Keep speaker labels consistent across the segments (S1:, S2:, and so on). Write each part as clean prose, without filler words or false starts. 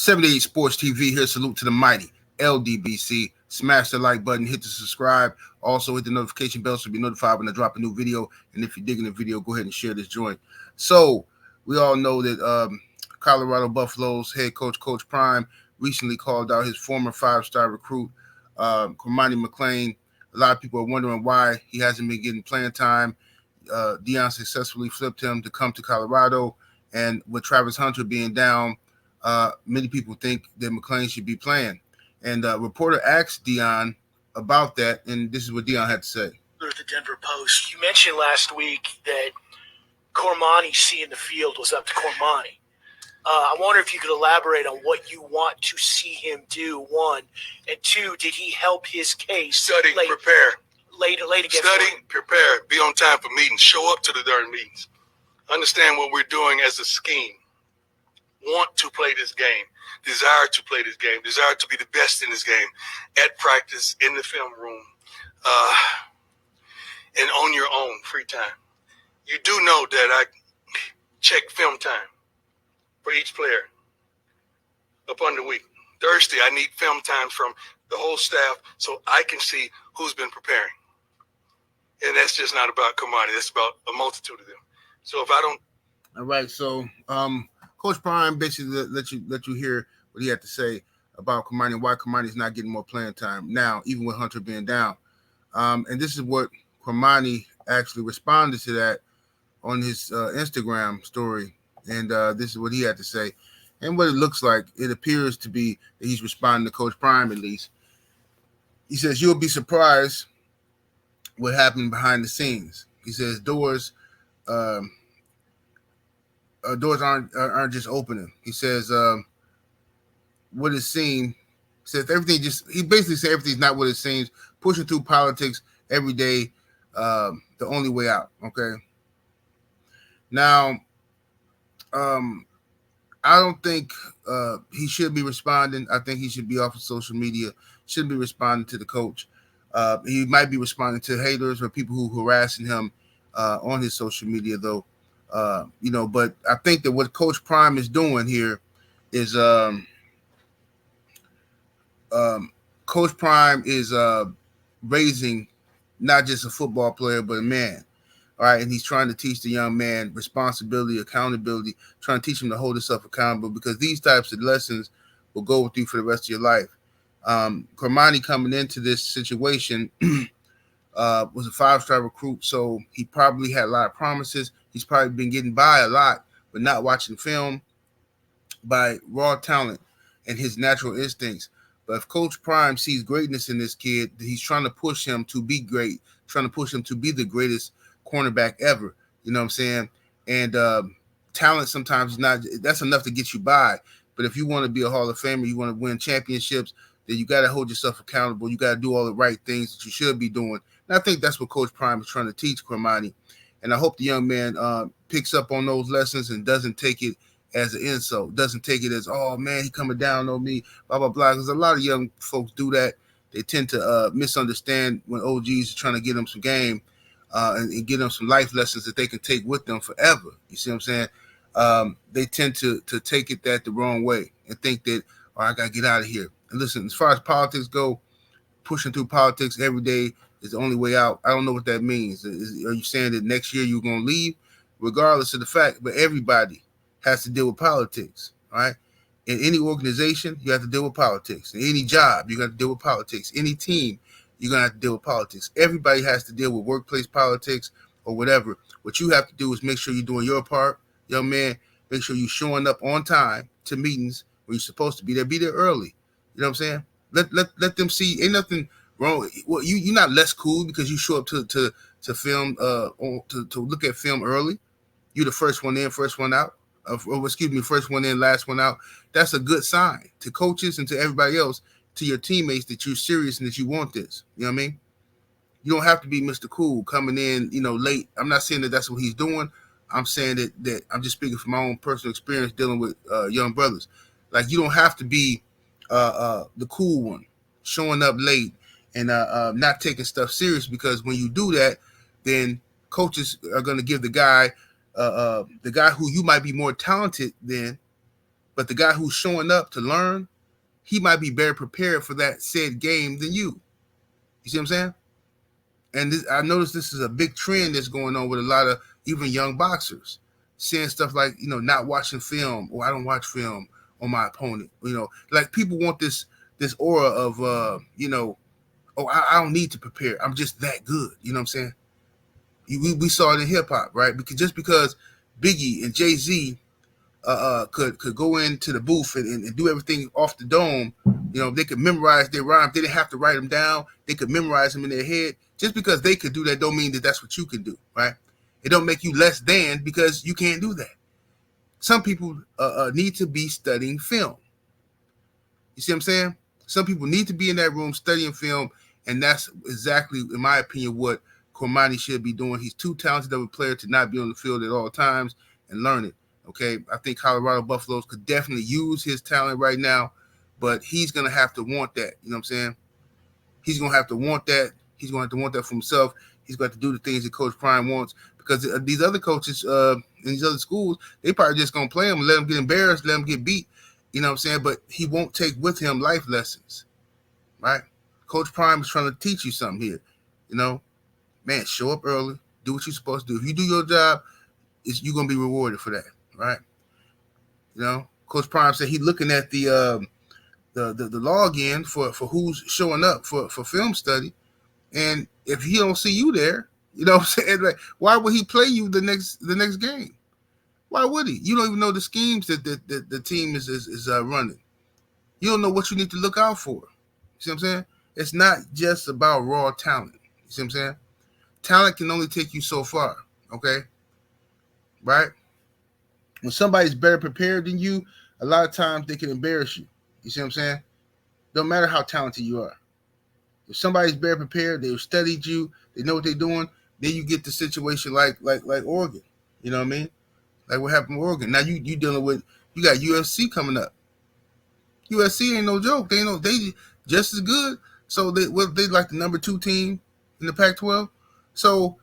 S1: 78 Sports TV here. Salute to the mighty LDBC. Smash the like button, hit the subscribe. Also, hit the notification bell so you'll be notified when I drop a new video. And if you're digging the video, go ahead and share this joint. So, we all know that Colorado Buffaloes head coach, Coach Prime, recently called out his former five-star recruit, Cormani Mcclain. A lot of people are wondering why he hasn't been getting playing time. DEION successfully flipped him to come to Colorado. And with Travis Hunter being down, many people think that Mcclain should be playing. And a reporter asked DEION about that, and this is what DEION had to say.
S2: The Denver Post, you mentioned last week that Cormani seeing the field was up to Cormani. I wonder if you could elaborate on what you want to see him do, one. And two, did he help his case?
S3: Study, prepare.
S2: Later against
S3: Study, prepare, be on time for meetings. Show up to the darn meetings. Understand what we're doing as a scheme. Want to play this game. Desire to play this game. Desire to be the best in this game. At practice, in the film room, and on your own free time. You do know that I check film time for each player upon the week. Thursday, I need film time from the whole staff so I can see who's been preparing. And that's just not about Cormani. That's about a multitude of them. So if I don't.
S1: All right. So Coach Prime basically let you hear what he had to say about Cormani and why Cormani's not getting more playing time now, even with Hunter being down. And this is what Cormani actually responded to that on his Instagram story. And this is what he had to say. And what it looks like, it appears to be that he's responding to Coach Prime at least. He says, "You'll be surprised what happened behind the scenes." He says, doors aren't just opening. He says, what it seems, says everything he basically said everything's not what it seems. Pushing through politics every day, the only way out. Okay. Now, I don't think he should be responding. I think he should be off of social media. Shouldn't be responding to the coach. He might be responding to haters or people who harassing him on his social media, though. But I think that what Coach Prime is doing here is Coach Prime is raising not just a football player, but a man. All right, and he's trying to teach the young man responsibility, accountability, trying to teach him to hold himself accountable because these types of lessons will go with you for the rest of your life. Cormani coming into this situation was a five-star recruit, so he probably had a lot of promises. He's probably been getting by a lot, but not watching film by raw talent and his natural instincts. But if Coach Prime sees greatness in this kid, he's trying to push him to be great, trying to push him to be the greatest cornerback ever. You know what I'm saying? And talent sometimes is not, that's enough to get you by. But if you want to be a Hall of Famer, you want to win championships, then you got to hold yourself accountable. You got to do all the right things that you should be doing. And I think that's what Coach Prime is trying to teach Cormani. And I hope the young man picks up on those lessons and doesn't take it as an insult, doesn't take it as, oh, man, he coming down on me, blah, blah, blah. Because a lot of young folks do that. They tend to misunderstand when OGs are trying to get them some game and give them some life lessons that they can take with them forever. You see what I'm saying? They tend to take it that the wrong way and think that, oh, I got to get out of here. And listen, as far as politics go, pushing through politics every day is the only way out. I don't know what that means. Are you saying that next year you're going to leave? Regardless of the fact, but everybody has to deal with politics, all right? In any organization, you have to deal with politics. In any job, you got to deal with politics. Any team, you're going to have to deal with politics. Everybody has to deal with workplace politics or whatever. What you have to do is make sure you're doing your part, young man. Make sure you're showing up on time to meetings when you're supposed to be there. Be there early. You know what I'm saying? Let them see. Ain't nothing wrong. Well, you're not less cool because you show up to film to look at film early. You're the first one in, first one out. First one in, last one out. That's a good sign to coaches and to everybody else, to your teammates, that you're serious and that you want this. You know what I mean? You don't have to be Mr. Cool coming in, late. I'm not saying that that's what he's doing. I'm saying that I'm just speaking from my own personal experience dealing with young brothers. Like, you don't have to be the cool one, showing up late and not taking stuff serious, because when you do that, then coaches are going to give the guy who you might be more talented than, But the guy who's showing up to learn, he might be better prepared for that said game than you. You see what I'm saying? And I noticed this is a big trend that's going on with a lot of even young boxers, saying stuff like, not watching film, or I don't watch film on my opponent. Like people want this aura of, oh, I don't need to prepare. I'm just that good. You know what I'm saying? We saw it in hip hop, right? Because Biggie and Jay-Z could go into the booth and do everything off the dome. They could memorize their rhymes. They didn't have to write them down. They could memorize them in their head. Just because they could do that don't mean that that's what you can do, right? It don't make you less than because you can't do that. Some people need to be studying film. You see what I'm saying? Some people need to be in that room studying film, and that's exactly, in my opinion, what Cormani should be doing. He's too talented of a player to not be on the field at all times and learn it. Okay, I think Colorado Buffaloes could definitely use his talent right now, but he's going to have to want that. You know what I'm saying? He's going to have to want that. He's going to have to want that for himself. He's got to do the things that Coach Prime wants, because these other coaches in these other schools, they probably just going to play him and let him get embarrassed, let him get beat. You know what I'm saying? But he won't take with him life lessons, right? Coach Prime is trying to teach you something here. Man, show up early, do what you're supposed to do. If you do your job, you're going to be rewarded for that, right? Coach Prime said he's looking at the login for who's showing up for film study. And if he don't see you there, you know what I'm saying? Like, why would he play you the next game? Why would he? You don't even know the schemes that the team is running. You don't know what you need to look out for. You see what I'm saying? It's not just about raw talent. You see what I'm saying? Talent can only take you so far, okay? Right? When somebody's better prepared than you, a lot of times they can embarrass you. You see what I'm saying? Don't matter how talented you are. If somebody's better prepared, they've studied you, they know what they're doing, then you get the situation like Oregon. You know what I mean? Like what happened with Oregon. Now you dealing with, you got USC coming up. USC ain't no joke. They just as good. So they like the number 2 team in the Pac-12. So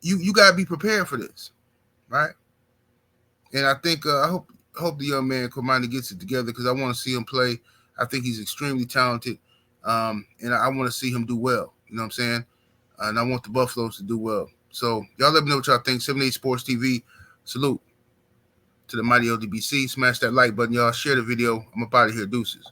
S1: you gotta be prepared for this, right? And I think I hope the young man Cormani gets it together, because I want to see him play. I think he's extremely talented, and I want to see him do well. You know what I'm saying? And I want the Buffaloes to do well. So y'all let me know what y'all think. 78 Sports TV. Salute to the mighty LDBC. Smash that like button, y'all. Share the video. I'm up out of here. Deuces.